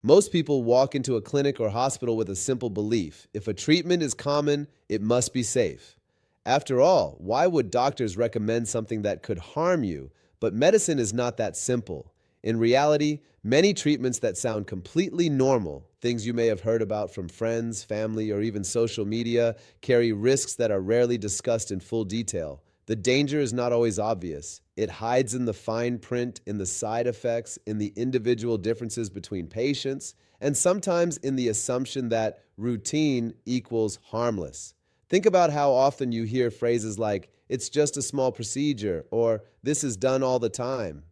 Most people walk into a clinic or hospital with a simple belief: if a treatment is common, it must be safe. After all, why would doctors recommend something that could harm you? But medicine is not that simple. In reality, many treatments that sound completely normal, things you may have heard about from friends, family, or even social media, carry risks that are rarely discussed in full detail. The danger is not always obvious. It hides in the fine print, in the side effects, in the individual differences between patients, and sometimes in the assumption that routine equals harmless. Think about how often you hear phrases like, it's just a small procedure, or this is done all the time.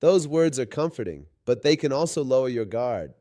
Those words are comforting, but they can also lower your guard.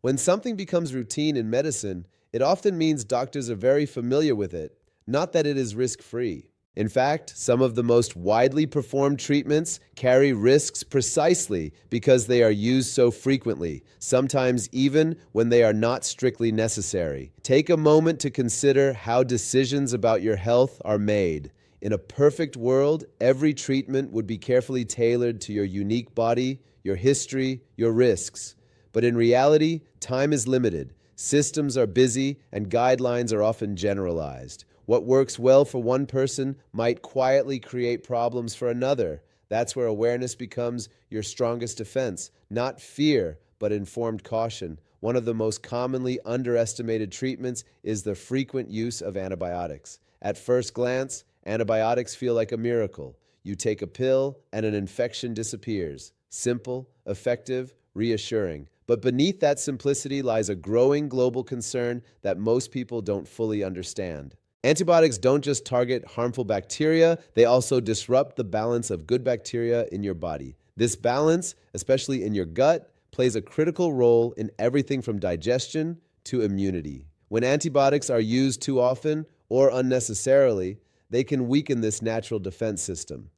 When something becomes routine in medicine, it often means doctors are very familiar with it, not that it is risk-free. In fact, some of the most widely performed treatments carry risks precisely because they are used so frequently, sometimes even when they are not strictly necessary. Take a moment to consider how decisions about your health are made. In a perfect world, every treatment would be carefully tailored to your unique body, your history, your risks. But in reality, time is limited, systems are busy, and guidelines are often generalized. What works well for one person might quietly create problems for another. That's where awareness becomes your strongest defense, not fear, but informed caution. One of the most commonly underestimated treatments is the frequent use of antibiotics. At first glance, antibiotics feel like a miracle. You take a pill and an infection disappears. Simple, effective, reassuring. But beneath that simplicity lies a growing global concern that most people don't fully understand. Antibiotics don't just target harmful bacteria, they also disrupt the balance of good bacteria in your body. This balance, especially in your gut, plays a critical role in everything from digestion to immunity. When antibiotics are used too often or unnecessarily, they can weaken this natural defense system.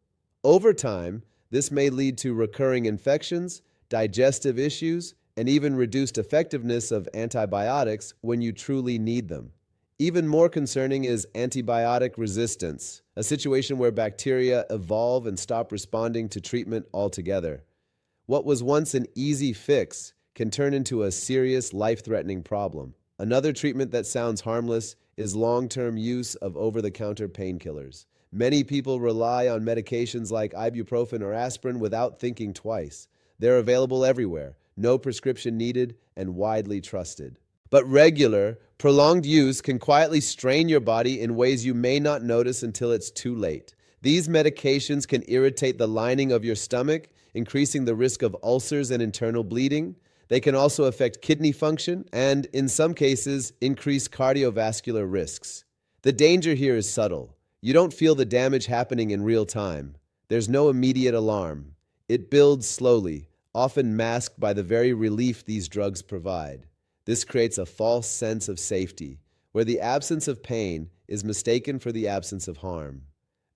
Over time, this may lead to recurring infections, digestive issues, and even reduced effectiveness of antibiotics when you truly need them. Even more concerning is antibiotic resistance, a situation where bacteria evolve and stop responding to treatment altogether. What was once an easy fix can turn into a serious, life-threatening problem. Another treatment that sounds harmless is long-term use of over-the-counter painkillers. Many people rely on medications like ibuprofen or aspirin without thinking twice. They're available everywhere, no prescription needed, and widely trusted. But regular, prolonged use can quietly strain your body in ways you may not notice until it's too late. These medications can irritate the lining of your stomach, increasing the risk of ulcers and internal bleeding. They can also affect kidney function and, in some cases, increase cardiovascular risks. The danger here is subtle. You don't feel the damage happening in real time. There's no immediate alarm. It builds slowly, often masked by the very relief these drugs provide. This creates a false sense of safety, where the absence of pain is mistaken for the absence of harm.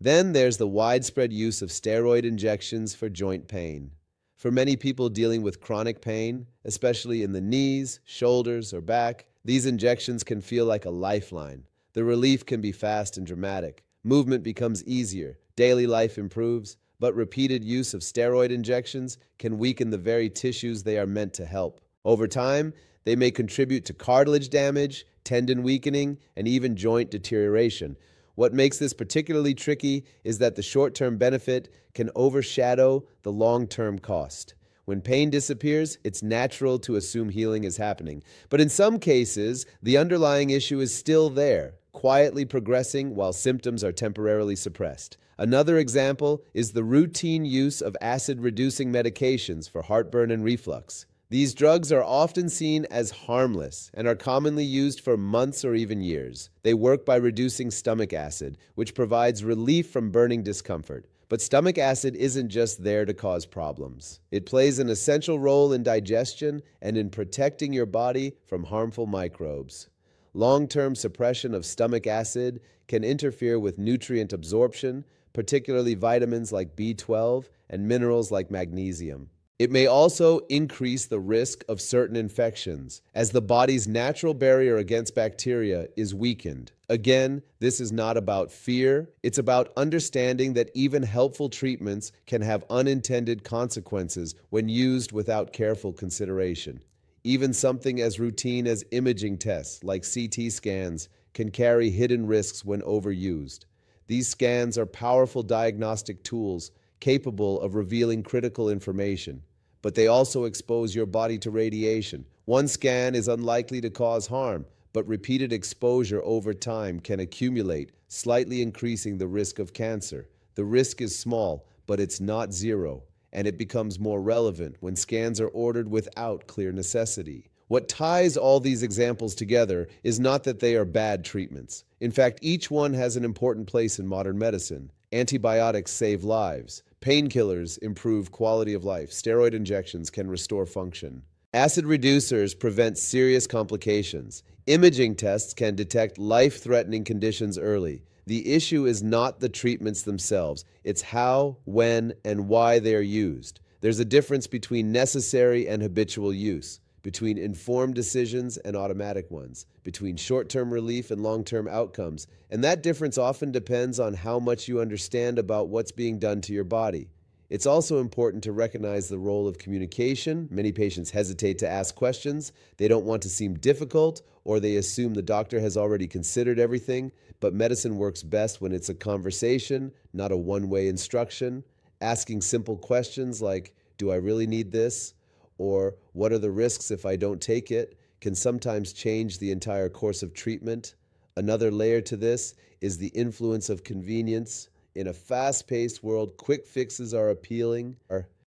Then there's the widespread use of steroid injections for joint pain. For many people dealing with chronic pain, especially in the knees, shoulders, or back, these injections can feel like a lifeline. The relief can be fast and dramatic. Movement becomes easier, daily life improves, but repeated use of steroid injections can weaken the very tissues they are meant to help. Over time, they may contribute to cartilage damage, tendon weakening, and even joint deterioration. What makes this particularly tricky is that the short-term benefit can overshadow the long-term cost. When pain disappears, it's natural to assume healing is happening. But in some cases, the underlying issue is still there, quietly progressing while symptoms are temporarily suppressed. Another example is the routine use of acid-reducing medications for heartburn and reflux. These drugs are often seen as harmless and are commonly used for months or even years. They work by reducing stomach acid, which provides relief from burning discomfort. But stomach acid isn't just there to cause problems. It plays an essential role in digestion and in protecting your body from harmful microbes. Long-term suppression of stomach acid can interfere with nutrient absorption, particularly vitamins like B12 and minerals like magnesium. It may also increase the risk of certain infections, as the body's natural barrier against bacteria is weakened. Again, this is not about fear. It's about understanding that even helpful treatments can have unintended consequences when used without careful consideration. Even something as routine as imaging tests, like CT scans, can carry hidden risks when overused. These scans are powerful diagnostic tools capable of revealing critical information, but they also expose your body to radiation. One scan is unlikely to cause harm, but repeated exposure over time can accumulate, slightly increasing the risk of cancer. The risk is small, but it's not zero, and it becomes more relevant when scans are ordered without clear necessity. What ties all these examples together is not that they are bad treatments. In fact, each one has an important place in modern medicine. Antibiotics save lives. Painkillers improve quality of life. Steroid injections can restore function. Acid reducers prevent serious complications. Imaging tests can detect life-threatening conditions early. The issue is not the treatments themselves. It's how, when, and why they are used. There's a difference between necessary and habitual use, between informed decisions and automatic ones, between short-term relief and long-term outcomes. And that difference often depends on how much you understand about what's being done to your body. It's also important to recognize the role of communication. Many patients hesitate to ask questions. They don't want to seem difficult, or they assume the doctor has already considered everything. But medicine works best when it's a conversation, not a one-way instruction. Asking simple questions like, do I really need this? Or what are the risks if I don't take it, can sometimes change the entire course of treatment. Another layer to this is the influence of convenience. In a fast-paced world, quick fixes are appealing.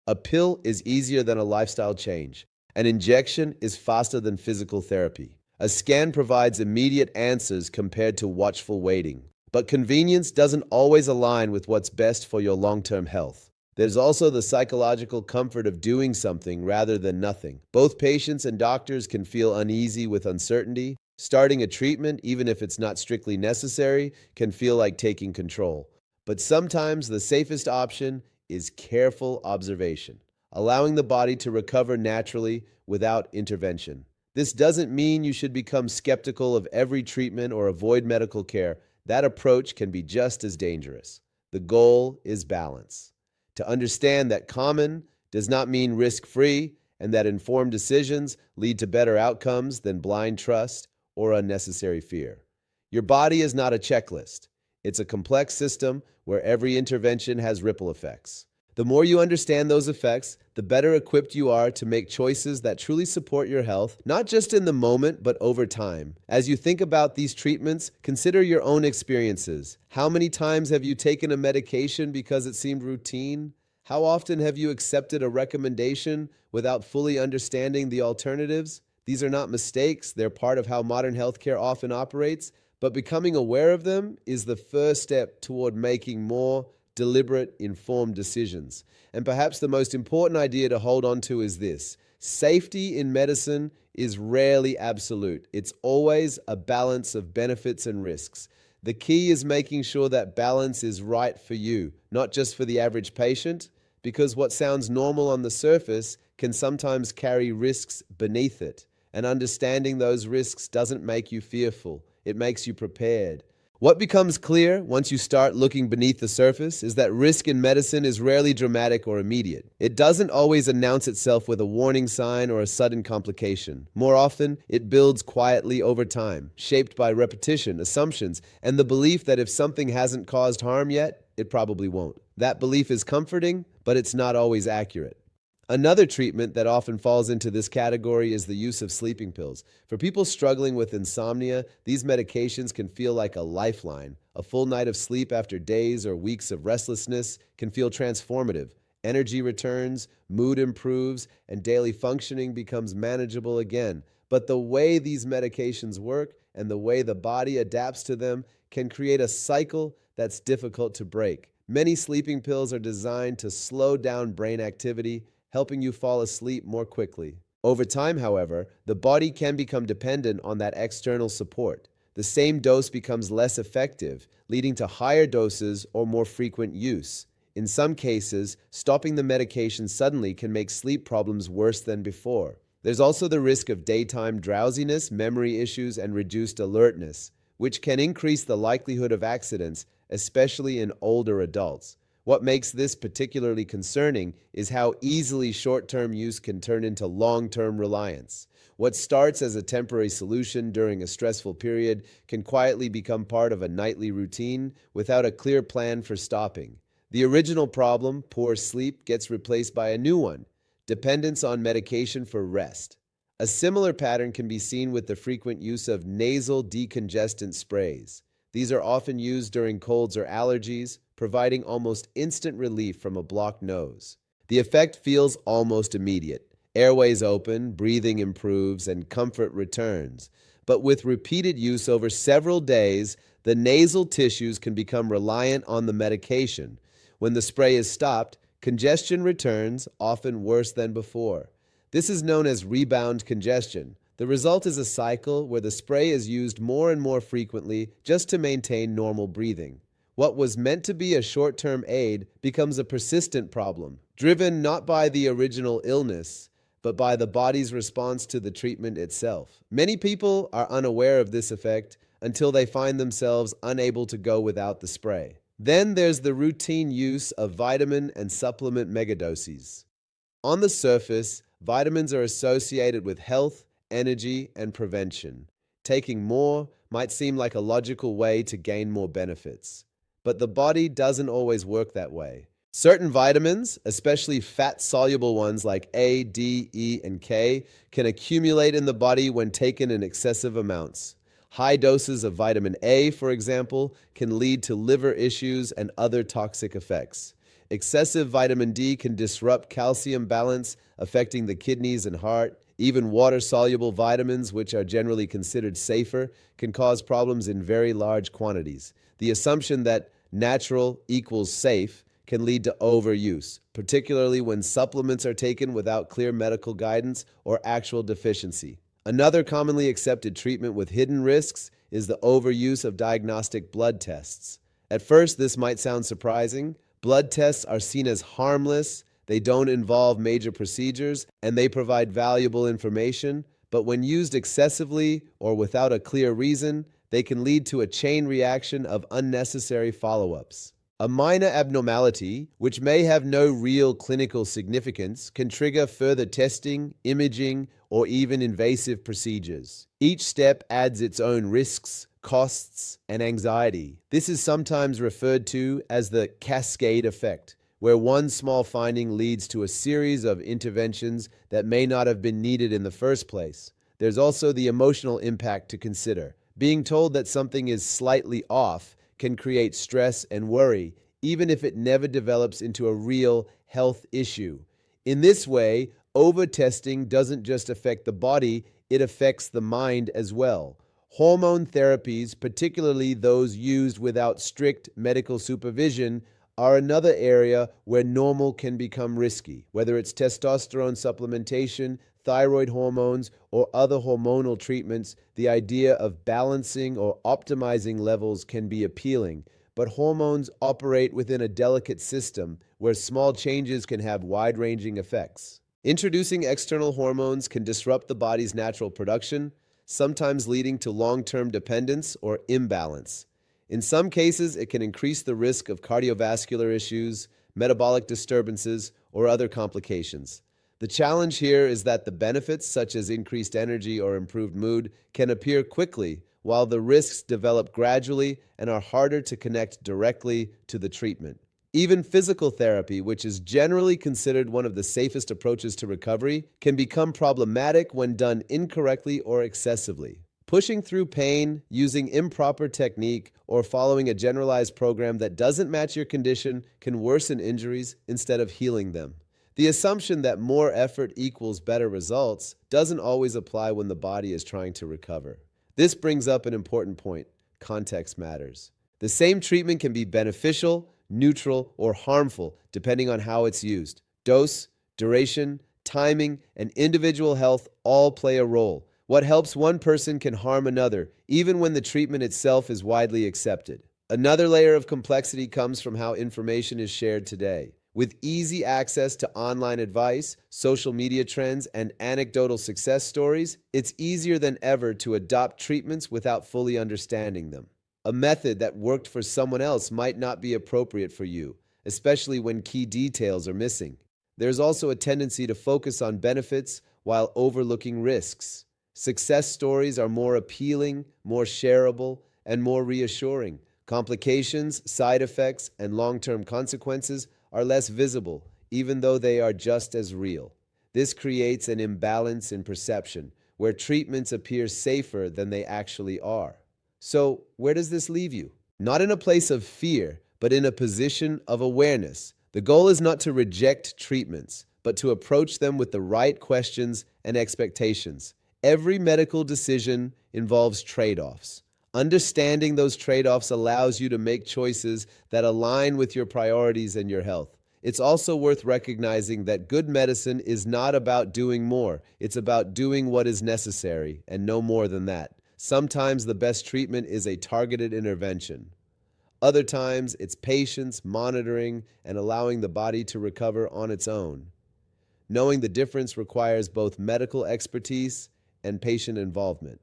A pill is easier than a lifestyle change. An injection is faster than physical therapy. A scan provides immediate answers compared to watchful waiting. But convenience doesn't always align with what's best for your long-term health. There's also the psychological comfort of doing something rather than nothing. Both patients and doctors can feel uneasy with uncertainty. Starting a treatment, even if it's not strictly necessary, can feel like taking control. But sometimes the safest option is careful observation, allowing the body to recover naturally without intervention. This doesn't mean you should become skeptical of every treatment or avoid medical care. That approach can be just as dangerous. The goal is balance. To understand that common does not mean risk-free, and that informed decisions lead to better outcomes than blind trust or unnecessary fear. Your body is not a checklist. It's a complex system where every intervention has ripple effects. The more you understand those effects, the better equipped you are to make choices that truly support your health, not just in the moment, but over time. As you think about these treatments, consider your own experiences. How many times have you taken a medication because it seemed routine? How often have you accepted a recommendation without fully understanding the alternatives? These are not mistakes. They're part of how modern healthcare often operates, but becoming aware of them is the first step toward making more deliberate, informed decisions. And perhaps the most important idea to hold on to is this: safety in medicine is rarely absolute. It's always a balance of benefits and risks. The key is making sure that balance is right for you, not just for the average patient, because what sounds normal on the surface can sometimes carry risks beneath it. And understanding those risks doesn't make you fearful. It makes you prepared. What becomes clear once you start looking beneath the surface is that risk in medicine is rarely dramatic or immediate. It doesn't always announce itself with a warning sign or a sudden complication. More often, it builds quietly over time, shaped by repetition, assumptions, and the belief that if something hasn't caused harm yet, it probably won't. That belief is comforting, but it's not always accurate. Another treatment that often falls into this category is the use of sleeping pills. For people struggling with insomnia, these medications can feel like a lifeline. A full night of sleep after days or weeks of restlessness can feel transformative. Energy returns, mood improves, and daily functioning becomes manageable again. But the way these medications work and the way the body adapts to them can create a cycle that's difficult to break. Many sleeping pills are designed to slow down brain activity, helping you fall asleep more quickly. Over time, however, the body can become dependent on that external support. The same dose becomes less effective, leading to higher doses or more frequent use. In some cases, stopping the medication suddenly can make sleep problems worse than before. There's also the risk of daytime drowsiness, memory issues, and reduced alertness, which can increase the likelihood of accidents, especially in older adults. What makes this particularly concerning is how easily short-term use can turn into long-term reliance. What starts as a temporary solution during a stressful period can quietly become part of a nightly routine without a clear plan for stopping. The original problem, poor sleep, gets replaced by a new one, dependence on medication for rest. A similar pattern can be seen with the frequent use of nasal decongestant sprays. These are often used during colds or allergies, providing almost instant relief from a blocked nose. The effect feels almost immediate. Airways open, breathing improves, and comfort returns. But with repeated use over several days, the nasal tissues can become reliant on the medication. When the spray is stopped, congestion returns, often worse than before. This is known as rebound congestion. The result is a cycle where the spray is used more and more frequently just to maintain normal breathing. What was meant to be a short-term aid becomes a persistent problem, driven not by the original illness, but by the body's response to the treatment itself. Many people are unaware of this effect until they find themselves unable to go without the spray. Then there's the routine use of vitamin and supplement megadoses. On the surface, vitamins are associated with health, energy, and prevention. Taking more might seem like a logical way to gain more benefits. But the body doesn't always work that way. Certain vitamins, especially fat-soluble ones like A, D, E, and K, can accumulate in the body when taken in excessive amounts. High doses of vitamin A, for example, can lead to liver issues and other toxic effects. Excessive vitamin D can disrupt calcium balance, affecting the kidneys and heart. Even water-soluble vitamins, which are generally considered safer, can cause problems in very large quantities. The assumption that natural equals safe can lead to overuse, particularly when supplements are taken without clear medical guidance or actual deficiency. Another commonly accepted treatment with hidden risks is the overuse of diagnostic blood tests. At first, this might sound surprising. Blood tests are seen as harmless, they don't involve major procedures, and they provide valuable information, but when used excessively or without a clear reason, they can lead to a chain reaction of unnecessary follow-ups. A minor abnormality, which may have no real clinical significance, can trigger further testing, imaging, or even invasive procedures. Each step adds its own risks, costs, and anxiety. This is sometimes referred to as the cascade effect, where one small finding leads to a series of interventions that may not have been needed in the first place. There's also the emotional impact to consider. Being told that something is slightly off can create stress and worry, even if it never develops into a real health issue. In this way, over-testing doesn't just affect the body, it affects the mind as well. Hormone therapies, particularly those used without strict medical supervision, are another area where normal can become risky. Whether it's testosterone supplementation, thyroid hormones, or other hormonal treatments, the idea of balancing or optimizing levels can be appealing. But hormones operate within a delicate system where small changes can have wide-ranging effects. Introducing external hormones can disrupt the body's natural production, sometimes leading to long-term dependence or imbalance. In some cases, it can increase the risk of cardiovascular issues, metabolic disturbances, or other complications. The challenge here is that the benefits, such as increased energy or improved mood, can appear quickly, while the risks develop gradually and are harder to connect directly to the treatment. Even physical therapy, which is generally considered one of the safest approaches to recovery, can become problematic when done incorrectly or excessively. Pushing through pain, using improper technique, or following a generalized program that doesn't match your condition can worsen injuries instead of healing them. The assumption that more effort equals better results doesn't always apply when the body is trying to recover. This brings up an important point. Context matters. The same treatment can be beneficial, neutral, or harmful depending on how it's used. Dose, duration, timing, and individual health all play a role. What helps one person can harm another, even when the treatment itself is widely accepted. Another layer of complexity comes from how information is shared today. With easy access to online advice, social media trends, and anecdotal success stories, it's easier than ever to adopt treatments without fully understanding them. A method that worked for someone else might not be appropriate for you, especially when key details are missing. There's also a tendency to focus on benefits while overlooking risks. Success stories are more appealing, more shareable, and more reassuring. Complications, side effects, and long-term consequences are less visible, even though they are just as real. This creates an imbalance in perception, where treatments appear safer than they actually are. So, where does this leave you? Not in a place of fear, but in a position of awareness. The goal is not to reject treatments, but to approach them with the right questions and expectations. Every medical decision involves trade-offs. Understanding those trade-offs allows you to make choices that align with your priorities and your health. It's also worth recognizing that good medicine is not about doing more. It's about doing what is necessary and no more than that. Sometimes the best treatment is a targeted intervention. Other times, it's patience, monitoring, and allowing the body to recover on its own. Knowing the difference requires both medical expertise and patient involvement.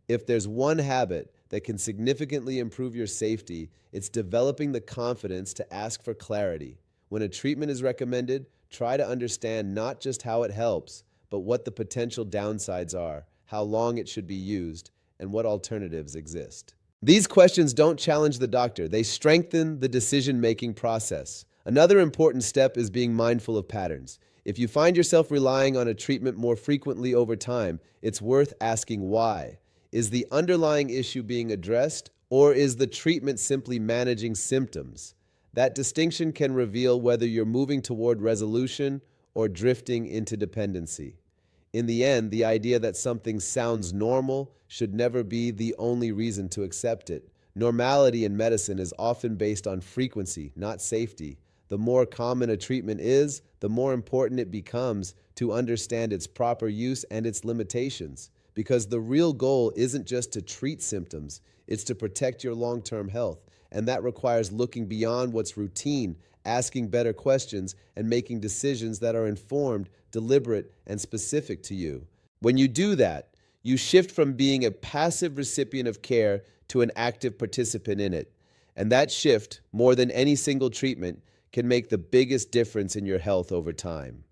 If there's one habit that can significantly improve your safety, it's developing the confidence to ask for clarity. When a treatment is recommended, try to understand not just how it helps, but what the potential downsides are, how long it should be used, and what alternatives exist. These questions don't challenge the doctor, they strengthen the decision-making process. Another important step is being mindful of patterns. If you find yourself relying on a treatment more frequently over time, it's worth asking why. Is the underlying issue being addressed, or is the treatment simply managing symptoms? That distinction can reveal whether you're moving toward resolution or drifting into dependency. In the end, the idea that something sounds normal should never be the only reason to accept it. Normality in medicine is often based on frequency, not safety. The more common a treatment is, the more important it becomes to understand its proper use and its limitations. Because the real goal isn't just to treat symptoms, it's to protect your long-term health. And that requires looking beyond what's routine, asking better questions, and making decisions that are informed, deliberate, and specific to you. When you do that, you shift from being a passive recipient of care to an active participant in it. And that shift, more than any single treatment, can make the biggest difference in your health over time.